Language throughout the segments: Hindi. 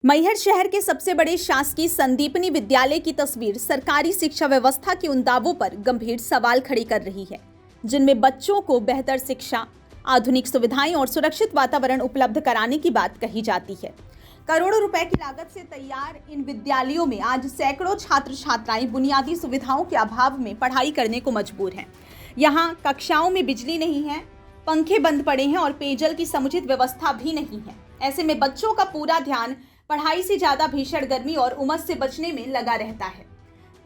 मैहर शहर के सबसे बड़े शासकीय संदीपनी विद्यालय की तस्वीर सरकारी शिक्षा व्यवस्था के उन दावों पर गंभीर सवाल खड़ी कर रही है, जिनमें बच्चों को बेहतर शिक्षा, आधुनिक सुविधाएं और सुरक्षित वातावरण उपलब्ध कराने की बात कही जाती है। करोड़ों रुपए की लागत से तैयार इन विद्यालयों में आज सैकड़ों छात्र छात्राएं बुनियादी सुविधाओं के अभाव में पढ़ाई करने को मजबूर हैं। यहाँ कक्षाओं में बिजली नहीं है, पंखे बंद पड़े हैं और पेयजल की समुचित व्यवस्था भी नहीं है। ऐसे में बच्चों का पूरा ध्यान पढ़ाई से ज्यादा भीषण गर्मी और उमस से बचने में लगा रहता है।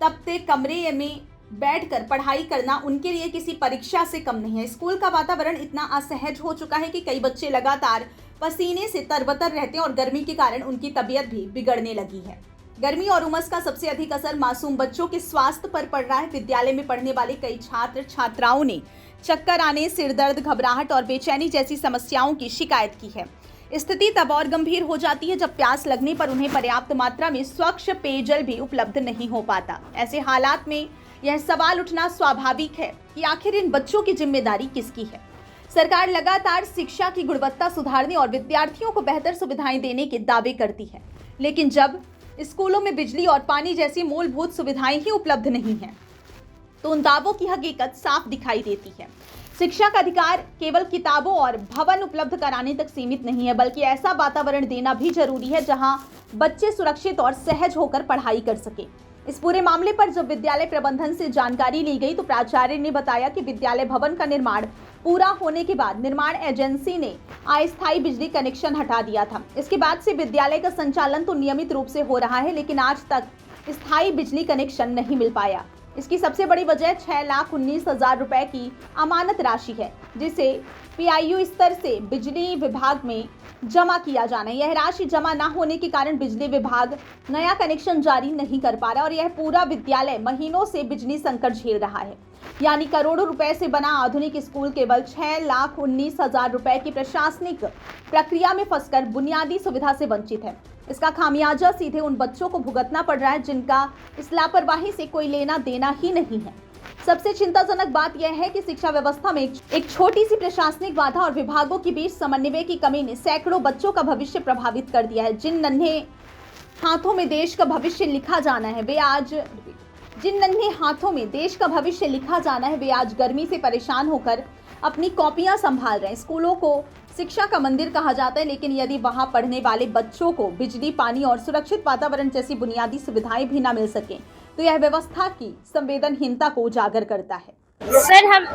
तपते कमरे में बैठकर पढ़ाई करना उनके लिए किसी परीक्षा से कम नहीं है। स्कूल का वातावरण इतना असहज हो चुका है कि कई बच्चे लगातार पसीने से तरबतर रहते हैं और गर्मी के कारण उनकी तबीयत भी बिगड़ने लगी है। गर्मी और उमस का सबसे अधिक असर मासूम बच्चों के स्वास्थ्य पर पड़ रहा है। विद्यालय में पढ़ने वाले कई छात्र छात्राओं ने चक्कर आने, सिरदर्द, घबराहट और बेचैनी जैसी समस्याओं की शिकायत की है। स्थिति तब और गंभीर हो जाती है जब प्यास लगने पर उन्हें पर्याप्त मात्रा में स्वच्छ पेयजल भी उपलब्ध नहीं हो पाता। ऐसे हालात में यह सवाल उठना स्वाभाविक है कि आखिर इन बच्चों की जिम्मेदारी किसकी है। सरकार लगातार शिक्षा की गुणवत्ता सुधारने और विद्यार्थियों को बेहतर सुविधाएं देने के दावे करती है, लेकिन जब स्कूलों में बिजली और पानी जैसी मूलभूत सुविधाएं ही उपलब्ध नहीं है तो उन दावों की हकीकत साफ दिखाई देती है। शिक्षा का अधिकार केवल किताबों और भवन उपलब्ध कराने तक सीमित नहीं है, बल्कि ऐसा वातावरण देना भी जरूरी है जहां बच्चे सुरक्षित और सहज होकर पढ़ाई कर सके। इस पूरे मामले पर जब विद्यालय प्रबंधन से जानकारी ली गई तो प्राचार्य ने बताया कि विद्यालय भवन का निर्माण पूरा होने के बाद निर्माण एजेंसी ने अस्थायी बिजली कनेक्शन हटा दिया था। इसके बाद से विद्यालय का संचालन तो नियमित रूप से हो रहा है, लेकिन आज तक स्थायी बिजली कनेक्शन नहीं मिल पाया। इसकी सबसे बड़ी वजह 6,19,000 रुपए की अमानत राशि है, जिसे PIU स्तर से बिजली विभाग में जमा किया जाना है। यह राशि जमा न होने के कारण बिजली विभाग नया कनेक्शन जारी नहीं कर पा रहा और यह पूरा विद्यालय महीनों से बिजली संकट झेल रहा है। यानी करोड़ों रुपए से बना आधुनिक स्कूल केवल 6,19,000 रुपए की प्रशासनिक प्रक्रिया में फंसकर बुनियादी सुविधा से वंचित है। इसका खामियाजा सीधे उन बच्चों को भुगतना पड़ रहा है जिनका इस लापरवाही से कोई लेना देना ही नहीं है। सबसे चिंताजनक बात यह है कि शिक्षा व्यवस्था में एक छोटी सी प्रशासनिक बाधा और विभागों के बीच समन्वय की कमी ने सैकड़ों बच्चों का भविष्य प्रभावित कर दिया है। जिन नन्हे हाथों में देश का भविष्य लिखा जाना है वे आज गर्मी से परेशान होकर अपनी कॉपियां संभाल रहे हैं। स्कूलों को शिक्षा का मंदिर कहा जाता है, लेकिन यदि वहां पढ़ने वाले बच्चों को बिजली, पानी और सुरक्षित वातावरण जैसी बुनियादी सुविधाएं भी न मिल सकें तो यह व्यवस्था की संवेदनहीनता को उजागर करता है। सर, हम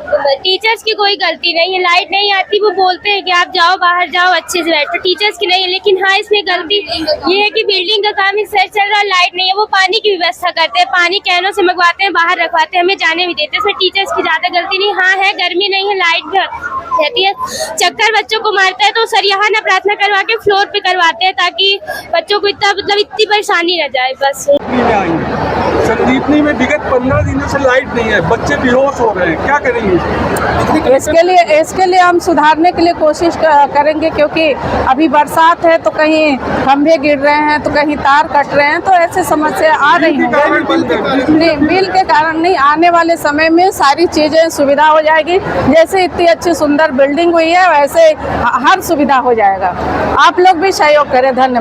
टीचर्स की कोई गलती नहीं है। लाइट नहीं आती, वो बोलते हैं कि आप जाओ, बाहर जाओ, अच्छे से बैठो। टीचर्स की नहीं है, लेकिन हाँ, इसमें गलती ये है कि बिल्डिंग का काम इस साइड चल रहा है, लाइट नहीं है। वो पानी की व्यवस्था करते हैं, पानी कैनों से मंगवाते हैं, बाहर रखवाते हैं, हमें जाने भी देते हैं। इसमें टीचर्स की ज्यादा गलती नहीं। हाँ है, गर्मी नहीं है, लाइट भी रहती है, चक्कर बच्चों को मारता है तो सर यहाँ ना प्रार्थना करवा के फ्लोर पे करवाते हैं ताकि बच्चों को इतनी परेशानी न जाए। बस संदीपनी में विगत 15 दिनों से लाइट नहीं है, बच्चे बेहोश हो रहे हैं, क्या करेंगे? इसके लिए हम सुधारने के लिए कोशिश करेंगे, क्योंकि अभी बरसात है तो कहीं खंभे गिर रहे हैं तो कहीं तार कट रहे हैं, तो ऐसे समस्या आ रही है। नहीं, बिल के कारण नहीं, आने वाले समय में सारी चीजें सुविधा हो जाएगी। जैसे इतनी अच्छी सुंदर बिल्डिंग हुई है वैसे हर सुविधा हो जाएगा। आप लोग भी सहयोग करें। धन्यवाद।